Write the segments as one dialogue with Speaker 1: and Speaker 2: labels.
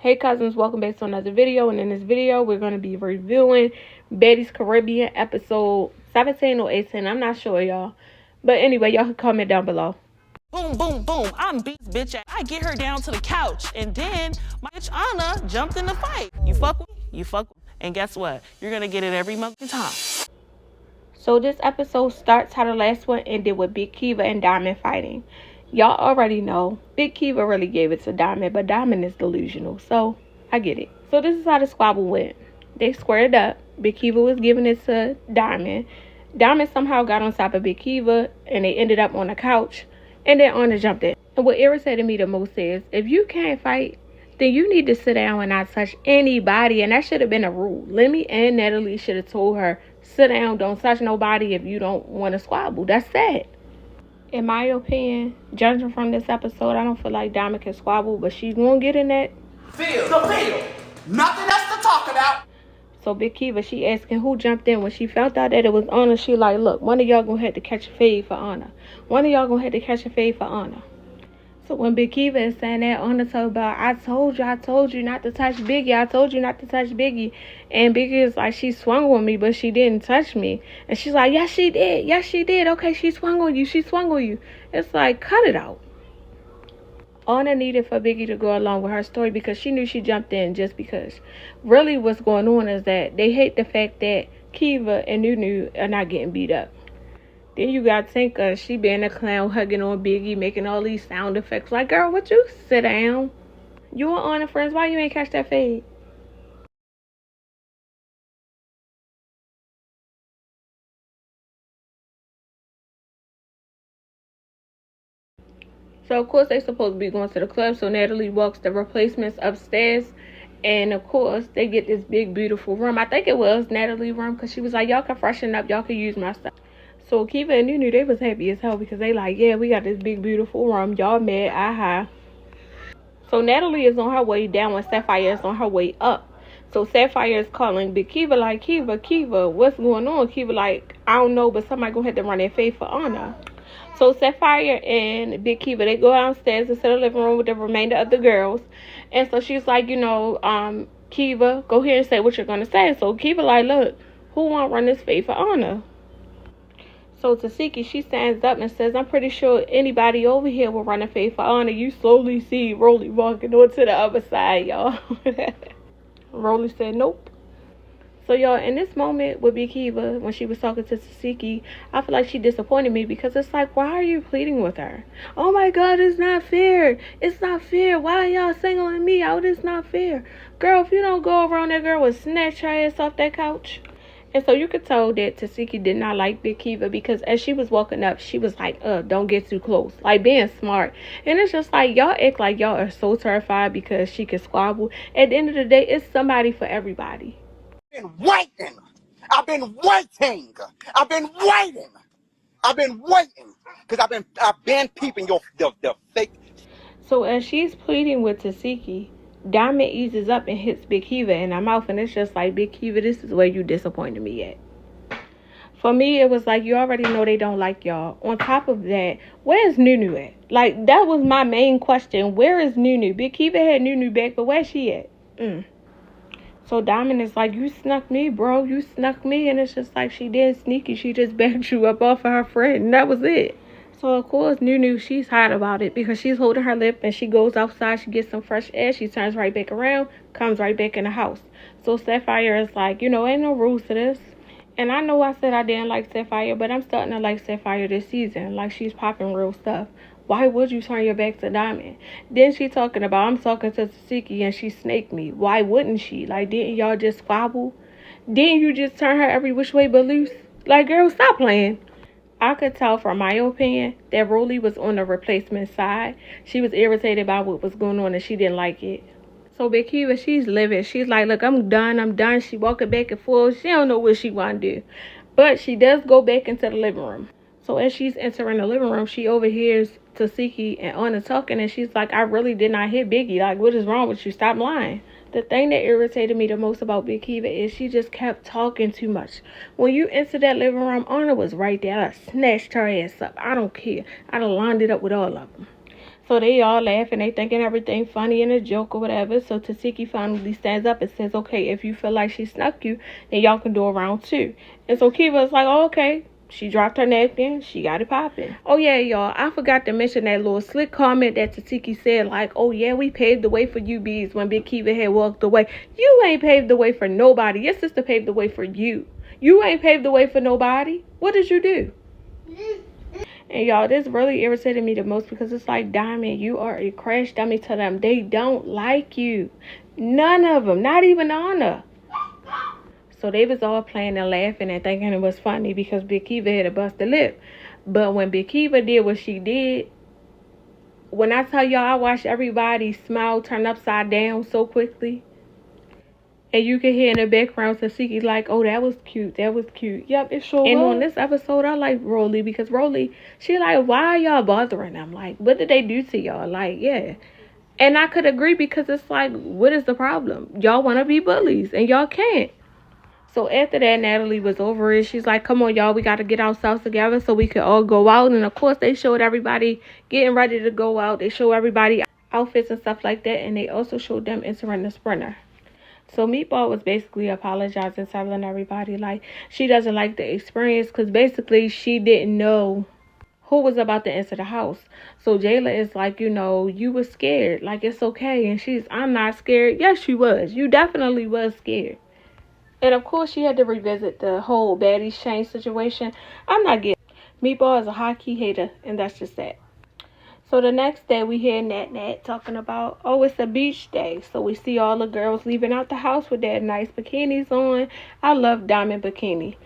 Speaker 1: Hey cousins, welcome back to another video, and in this video we're going to be reviewing Baddies Caribbean episode 17 or 18. I'm not sure, y'all. But anyway, y'all can comment down below.
Speaker 2: Boom, boom, boom. I'm Beats bitch. I get her down to the couch, and then my bitch Anna jumped in the fight. You fuck with me? You fuck with me. And guess what? You're going to get it every motherfucking time.
Speaker 1: So this episode starts how the last one ended with Big Kiva and Diamond fighting. Y'all already know Big Kiva really gave it to Diamond, but Diamond is delusional, so I get it. So this is how the squabble went. They squared up. Big Kiva was giving it to Diamond. Diamond somehow got on top of Big Kiva, and they ended up on the couch, and then Anna jumped in. And what irritated me the most is, if you can't fight, then you need to sit down and not touch anybody, and that should have been a rule. Lemmy and Natalie should have told her, sit down, don't touch nobody if you don't want to squabble. That's sad. In my opinion, judging from this episode, I don't feel like Diamond can squabble, but she's going to get in that.
Speaker 3: Field. Nothing else to talk about.
Speaker 1: So Big Kiva, she asking who jumped in. When she found out that it was Anna, she like, look, one of y'all going to have to catch a fade for Anna. One of y'all going to have to catch a fade for Anna. So when Big Kiva is saying that, Anna told about, I told you not to touch Biggie. I told you not to touch Biggie. And Biggie is like, she swung on me, but she didn't touch me. And she's like, yes, she did. Yes, she did. Okay, she swung on you. She swung on you. It's like, cut it out. Anna needed for Biggie to go along with her story because she knew she jumped in just because. Really what's going on is that they hate the fact that Kiva and Nunu are not getting beat up. Then you got Tinka, she being a clown, hugging on Biggie, making all these sound effects. Like, girl, what you sit down? You and Anna friends, why you ain't catch that fade? So, of course, they supposed to be going to the club. So, Natalie walks the replacements upstairs. And, of course, they get this big, beautiful room. I think it was Natalie's room because she was like, y'all can freshen up. Y'all can use my stuff. So, Kiva and Nunu, they was happy as hell because they like, yeah, we got this big, beautiful room. Y'all mad, aha. So, Natalie is on her way down and Sapphire is on her way up. So, Sapphire is calling Big Kiva like, Kiva, what's going on? Kiva like, I don't know, but somebody gonna have to run that fade for Anna. So Sapphire and Big Kiva, they go downstairs into the living room with the remainder of the girls. And so she's like, Kiva, go here and say what you're going to say. So Kiva like, look, who want to run this fade for Anna? So Tesehki, she stands up and says, I'm pretty sure anybody over here will run a fade for Anna. You slowly see Rolly walking on to the other side, y'all. Rolly said, nope. So, y'all, in this moment with Big Kiva, when she was talking to Tesehki, I feel like she disappointed me because it's like, why are you pleading with her? Oh, my God, it's not fair. It's not fair. Why are y'all singling me out? It's not fair. Girl, if you don't go over on that girl and snatch her ass off that couch. And so you could tell that Tesehki did not like Big Kiva because as she was walking up, she was like, don't get too close. Like, being smart. And it's just like, y'all act like y'all are so terrified because she can squabble. At the end of the day, it's somebody for everybody.
Speaker 3: I've been waiting because I've been peeping the fake.
Speaker 1: So as she's pleading with Tesehki, Diamond eases up and hits Big Kiva in her mouth, and it's just like, Big Kiva, this is where you disappointed me at. For me, it was like, you already know they don't like y'all. On top of that, where's Nunu at? Like, that was my main question. Where is Nunu? Big Kiva had Nunu back, but where's she at? So Diamond is like, you snuck me, bro. You snuck me. And it's just like, she didn't sneak you. She just backed you up off of her friend. And that was it. So, of course, Nunu, she's hot about it because she's holding her lip and she goes outside. She gets some fresh air. She turns right back around, comes right back in the house. So Sapphire is like, ain't no rules to this. And I know I said I didn't like Sapphire, but I'm starting to like Sapphire this season. Like, she's popping real stuff. Why would you turn your back to Diamond? Then she talking about, I'm talking to Tesehki and she snaked me. Why wouldn't she? Like, didn't y'all just squabble? Didn't you just turn her every which way but loose? Like, girl, stop playing. I could tell from my opinion that Rolly was on the replacement side. She was irritated by what was going on and she didn't like it. So Big Kiva, she's livid. She's like, look, I'm done. She walking back and forth. She don't know what she want to do. But she does go back into the living room. So as she's entering the living room, she overhears Tesehki and Anna talking, and she's like, I really did not hit Biggie. Like, what is wrong with you? Stop lying. The thing that irritated me the most about Big Kiva is she just kept talking too much. When you entered that living room, Anna was right there. I snatched her ass up. I don't care. I'd have lined it up with all of them. So they all laughing, they thinking everything funny and a joke or whatever. So Tesehki finally stands up and says, okay, if you feel like she snuck you, then y'all can do a round two. And so Kiva's like, oh, okay. She dropped her napkin. She got it popping. Oh, yeah, y'all. I forgot to mention that little slick comment that Tesehki said, like, oh, yeah, we paved the way for you, bees, when Big Kiva had walked away. You ain't paved the way for nobody. Your sister paved the way for you. You ain't paved the way for nobody. What did you do? And, y'all, this really irritated me the most because it's like, Diamond, you are a crash dummy to them. They don't like you. None of them. Not even Anna. So they was all playing and laughing and thinking it was funny because Big Kiva had a busted lip. But when Big Kiva did what she did, when I tell y'all I watched everybody's smile turn upside down so quickly. And you can hear in the background Tesehki like, oh, that was cute. That was cute. Yep, it sure was. And on this episode, I like Rolly because Rolly, she like, why are y'all bothering them? Like, what did they do to y'all? Like, yeah. And I could agree because it's like, what is the problem? Y'all want to be bullies and y'all can't. So after that, Natalie was over it. She's like, come on, y'all. We got to get ourselves together so we could all go out. And, of course, they showed everybody getting ready to go out. They show everybody outfits and stuff like that. And they also showed them entering the sprinter. So Meatball was basically apologizing, telling everybody, like, she doesn't like the experience because basically she didn't know who was about to enter the house. So Jayla is like, you know, you were scared. Like, it's okay. And I'm not scared. Yes, you was. You definitely was scared. And, of course, she had to revisit the whole Baddies change situation. I'm not getting it. Meatball is a high-key hater, and that's just that. So the next day, we hear Nat talking about, oh, it's a beach day. So we see all the girls leaving out the house with their nice bikinis on. I love Diamond bikini.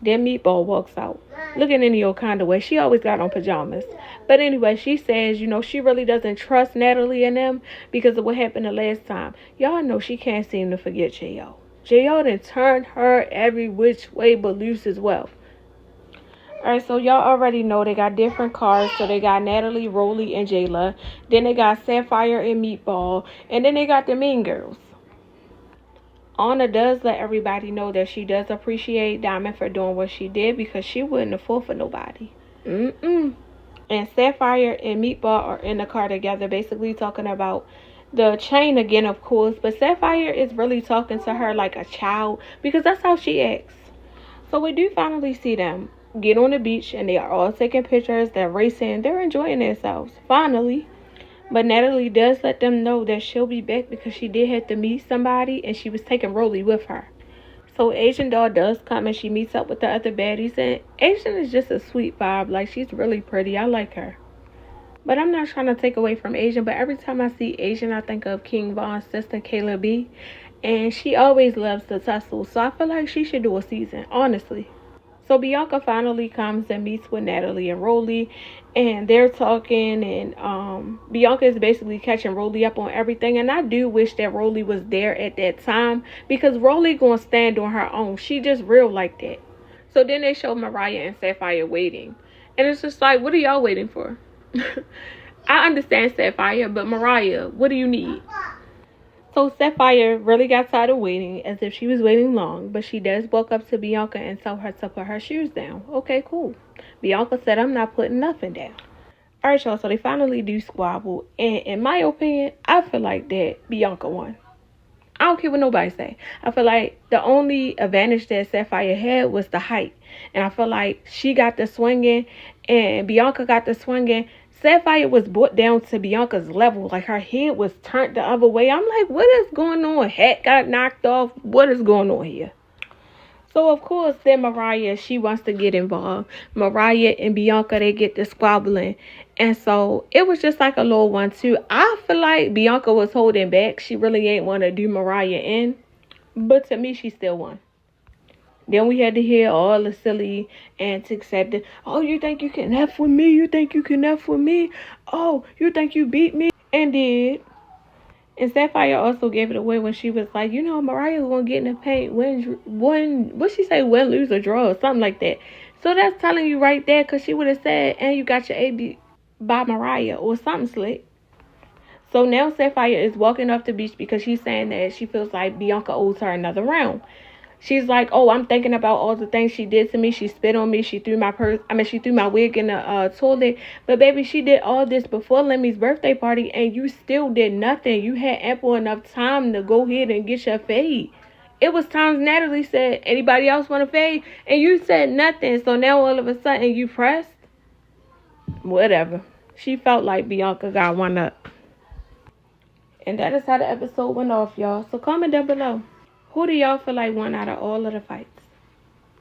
Speaker 1: Then Meatball walks out, looking any old kind of way. She always got on pajamas. But anyway, she says, you know, she really doesn't trust Natalie and them because of what happened the last time. Y'all know she can't seem to forget J.O. J.O. done turned her every which way but loose as well. Alright, so y'all already know they got different cars. So they got Natalie, Rolly, and Jayla. Then they got Sapphire and Meatball. And then they got the Mean Girls. Anna does let everybody know that she does appreciate Diamond for doing what she did because she wouldn't have fought for nobody. And Sapphire and Meatball are in the car together basically talking about the chain again, of course. But Sapphire is really talking to her like a child because that's how she acts. So we do finally see them get on the beach and they are all taking pictures. They're racing. They're enjoying themselves. Finally. But Natalie does let them know that she'll be back because she did have to meet somebody and she was taking Rolly with her. So Asian doll does come and she meets up with the other baddies. And Asian is just a sweet vibe. Like, she's really pretty. I like her. But I'm not trying to take away from Asian. But every time I see Asian, I think of King Von's sister, Kayla B. And she always loves to tussle. So I feel like she should do a season, honestly. So Bianca finally comes and meets with Natalie and Rolly. And they're talking. And Bianca is basically catching Rolly up on everything. And I do wish that Rolly was there at that time. Because Rolly gonna stand on her own. She just real like that. So then they show Mariah and Sapphire waiting. And it's just like, what are y'all waiting for? I understand Sapphire, but Mariah, what do you need? So Sapphire really got tired of waiting, as if she was waiting long, but she does walk up to Bianca and tell her to put her shoes down. Okay, cool. Bianca said, I'm not putting nothing down. Alright, y'all, so they finally do squabble, and in my opinion, I feel like that Bianca won. I don't care what nobody say. I feel like the only advantage that Sapphire had was the height, and I feel like she got the swinging, and Bianca got the swinging. Sapphire was brought down to Bianca's level. Like, her head was turned the other way. I'm like, what is going on? Hat got knocked off. What is going on here? So, of course, then Mariah, she wants to get involved. Mariah and Bianca, they get to squabbling. And so, it was just like a little one, too. I feel like Bianca was holding back. She really ain't want to do Mariah in. But to me, she still won. Then we had to hear all the silly antics at the, oh, you think you can F with me? You think you can F with me? Oh, you think you beat me? And did. And Sapphire also gave it away when she was like, you know, Mariah gonna get in the paint, what'd she say, win, lose, or draw, or something like that. So that's telling you right there, because she would have said, and you got your AB by Mariah, or something slick. So now Sapphire is walking off the beach because she's saying that she feels like Bianca owes her another round. She's like, oh, I'm thinking about all the things she did to me. She spit on me. She threw my purse. She threw my wig in the toilet. But baby, she did all this before Lemmy's birthday party, and you still did nothing. You had ample enough time to go ahead and get your fade. It was times Natalie said, anybody else want a fade? And you said nothing. So now all of a sudden you pressed? Whatever. She felt like Bianca got one up. And that is how the episode went off, y'all. So comment down below. Who do y'all feel like won out of all of the fights?